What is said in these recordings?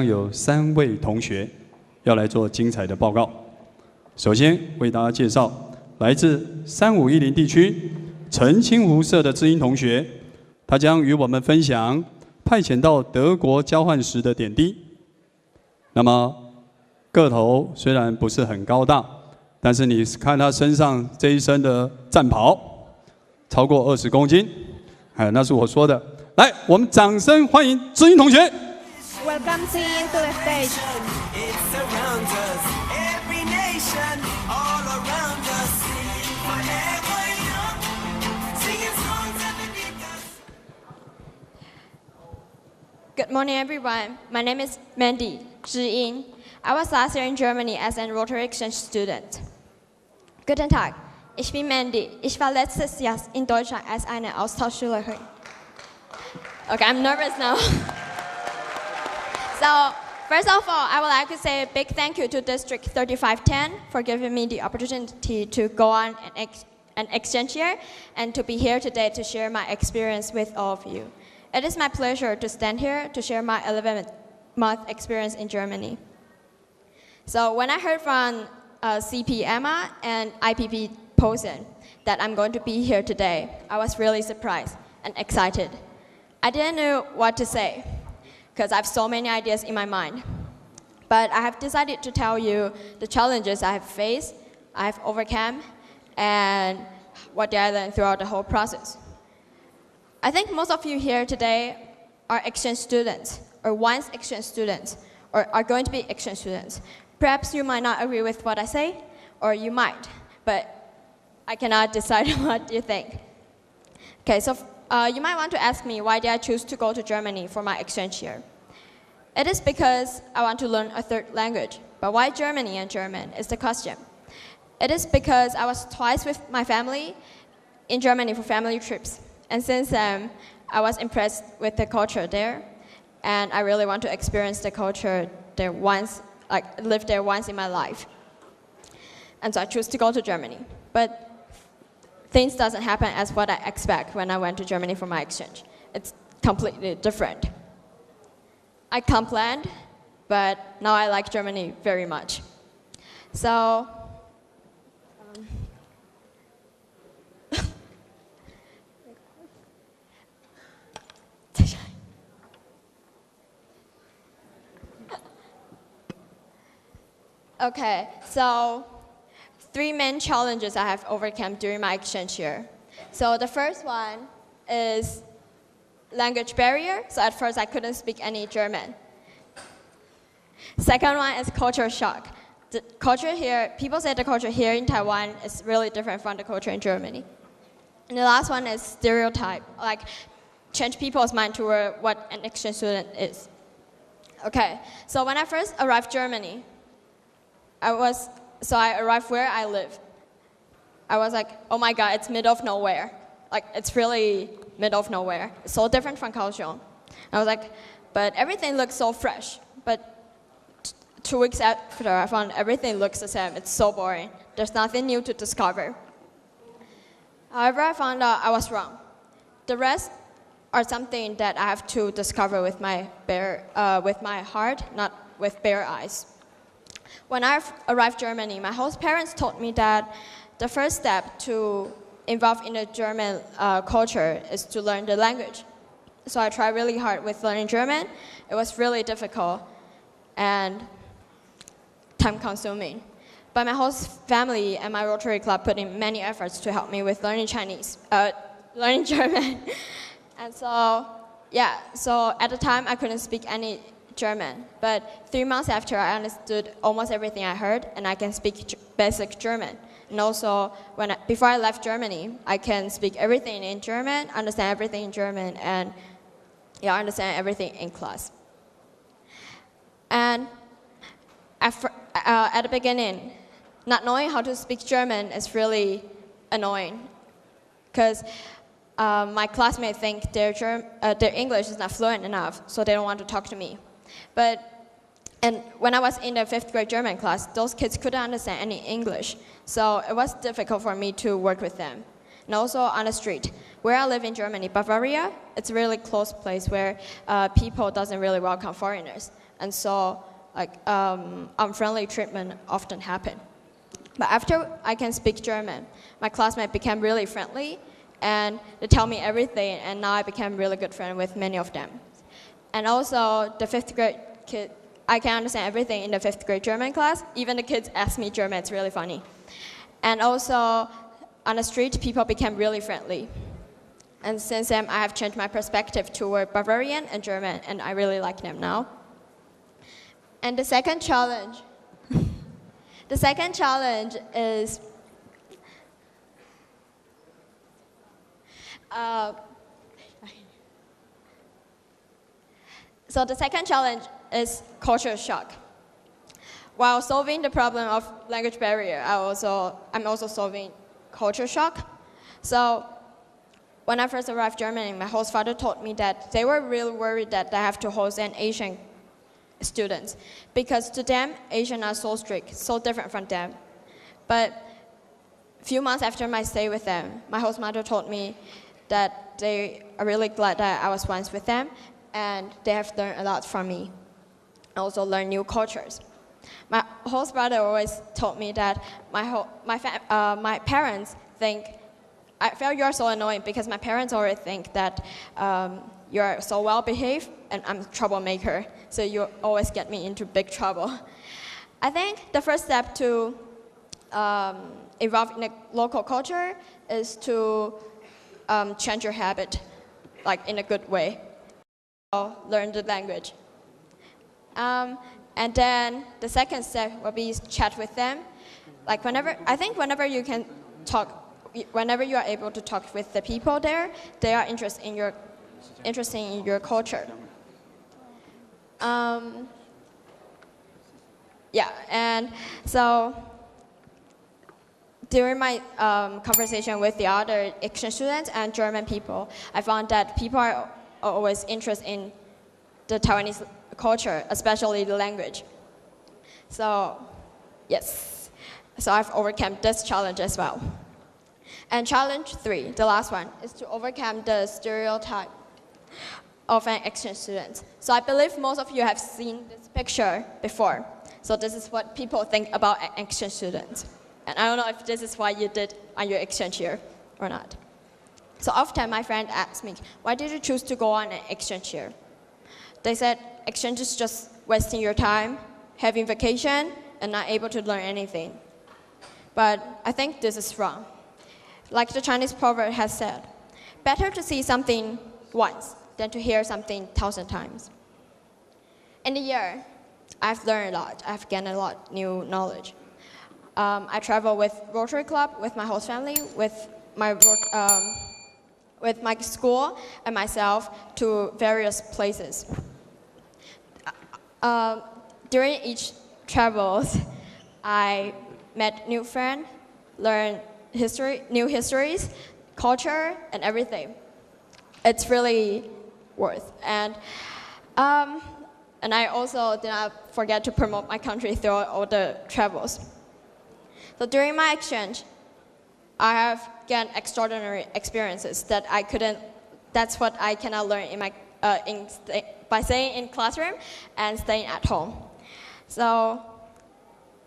有3位同学要来做精彩的报告。首先为大家介绍来自3510地区澄清湖社的知音同学，他将与我们分享派遣到德国交换时的点滴。那么个头虽然不是很高大，但是你看他身上这一身的战袍，超过20公斤，那是我说的。来，我们掌声欢迎知音同学。 Welcome Jin to the stage. It's around us, every nation, all around us. Forever young, singing songs underneath us. Good morning, everyone. My name is Mandy Zhiyin. I was last year in Germany as a Rotary Exchange student. Guten Tag, ich bin Mandy. Ich war letztes Jahr in Deutschland als eine Austauschschülerin. Okay, I'm nervous now. So, first of all, I would like to say a big thank you to District 3510 for giving me the opportunity to go on an exchange year and to be here today to share my experience with all of you. It is my pleasure to stand here to share my 11-month experience in Germany. So when I heard from CP Emma and IPP Posen that I'm going to be here today, I was really surprised and excited. I didn't know what to say, because I have so many ideas in my mind. But I have decided to tell you the challenges I have faced, I have overcome, and what I learned throughout the whole process. I think most of you here today are exchange students, or once exchange students, or are going to be exchange students. Perhaps you might not agree with what I say, or you might, but I cannot decide what you think. Okay, so you might want to ask me why did I choose to go to Germany for my exchange year. It is because I want to learn a third language, but why Germany and German is the question. It is because I was twice with my family in Germany for family trips, and since then I was impressed with the culture there, and I really want to experience the culture there once, like live there once in my life. And so I chose to go to Germany, but things doesn't happen as what I expect when I went to Germany for my exchange. It's completely different. I complained, but now I like Germany very much. So, okay, so 3 main challenges I have overcome during my exchange year. So the first one is language barrier. So at first I couldn't speak any German. Second one is culture shock. The culture here, people say the culture here in Taiwan is really different from the culture in Germany. And the last one is stereotype, like change people's mind toward what an exchange student is. Okay, so when I first arrived Germany, I arrived where I live. I was like, oh my God, it's middle of nowhere. Like, it's really middle of nowhere. It's so different from Kaohsiung. I was like, but everything looks so fresh. But 2 weeks after, I found everything looks the same. It's so boring. There's nothing new to discover. However, I found out I was wrong. The rest are something that I have to discover with my heart, not with bare eyes. When I arrived in Germany, my host parents told me that the first step to involve in the German culture is to learn the language. So I tried really hard with learning German. It was really difficult and time-consuming. But my host family and my Rotary Club put in many efforts to help me with learning learning German. And so, yeah, so at the time I couldn't speak any German, but 3 months after I understood almost everything I heard, and I can speak basic German. And also, before I left Germany, I can speak everything in German, understand everything in German, and understand everything in class. And at the beginning, not knowing how to speak German is really annoying, because my classmates think their English is not fluent enough, so they don't want to talk to me. And when I was in the 5th grade German class, those kids couldn't understand any English, so it was difficult for me to work with them. And also on the street, where I live in Germany, Bavaria, it's a really close place where people doesn't really welcome foreigners. and so unfriendly treatment often happen. But after I can speak German, my classmates became really friendly, and they tell me everything, and now I became really good friend with many of them. And also the 5th grade kid, I can understand everything in the 5th grade German class. Even the kids ask me German, it's really funny. And also on the street, people became really friendly. And since then, I have changed my perspective toward Bavarian and German, and I really like them now. And the second challenge, is so the second challenge is culture shock. While solving the problem of language barrier, I'm also solving culture shock. So when I first arrived in Germany, my host father told me that they were really worried that they have to host an Asian students, because to them, Asians are so strict, so different from them. But a few months after my stay with them, my host mother told me that they are really glad that I was once with them, and they have learned a lot from me. I also learned new cultures. My host brother always told me that my parents think, I felt you're so annoying because my parents always think that you're so well behaved and I'm a troublemaker, so you always get me into big trouble. I think the first step to evolve in a local culture is to change your habit, like in a good way. Learn the language. And then the second step will be chat with them. Like whenever you can talk, whenever you are able to talk with the people there, they are interested in your culture. Yeah, and so during my conversation with the other exchange students and German people, I found that people are always interested in the Taiwanese culture, especially the language. So, yes. So I've overcome this challenge as well. And challenge 3, the last one, is to overcome the stereotype of an exchange student. So I believe most of you have seen this picture before. So this is what people think about an exchange student. And I don't know if this is what you did on your exchange year or not. So often my friend asks me, why did you choose to go on an exchange year? They said, exchange is just wasting your time, having vacation, and not able to learn anything. But I think this is wrong. Like the Chinese proverb has said, better to see something once than to hear something 1,000 times. In the year, I've learned a lot. I've gained a lot new knowledge. I travel with Rotary Club, with my host family, with my school and myself to various places. During each travels, I met new friends, learned new histories, culture, and everything. It's really worth. And I also did not forget to promote my country throughout all the travels. So during my exchange, I have gained extraordinary experiences that I couldn't. That's what I cannot learn in my by staying in classroom and staying at home. So,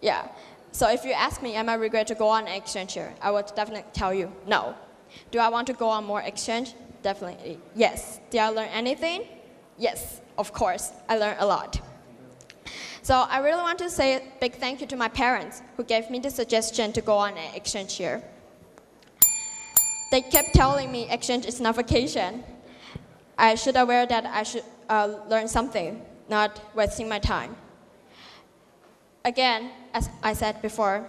yeah. So if you ask me, am I regret to go on an exchange year? I would definitely tell you no. Do I want to go on more exchange? Definitely yes. Did I learn anything? Yes, of course. I learned a lot. So I really want to say a big thank you to my parents who gave me the suggestion to go on an exchange year. They kept telling me exchange is not vacation. I should aware that I should learn something, not wasting my time. Again, as I said before,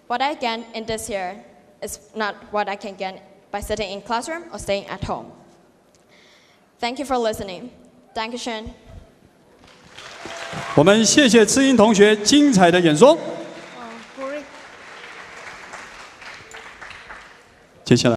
what I gain in this year is not what I can gain by sitting in classroom or staying at home. Thank you for listening. Dankeschön. 我们谢谢知音同学精彩的演说。接下来。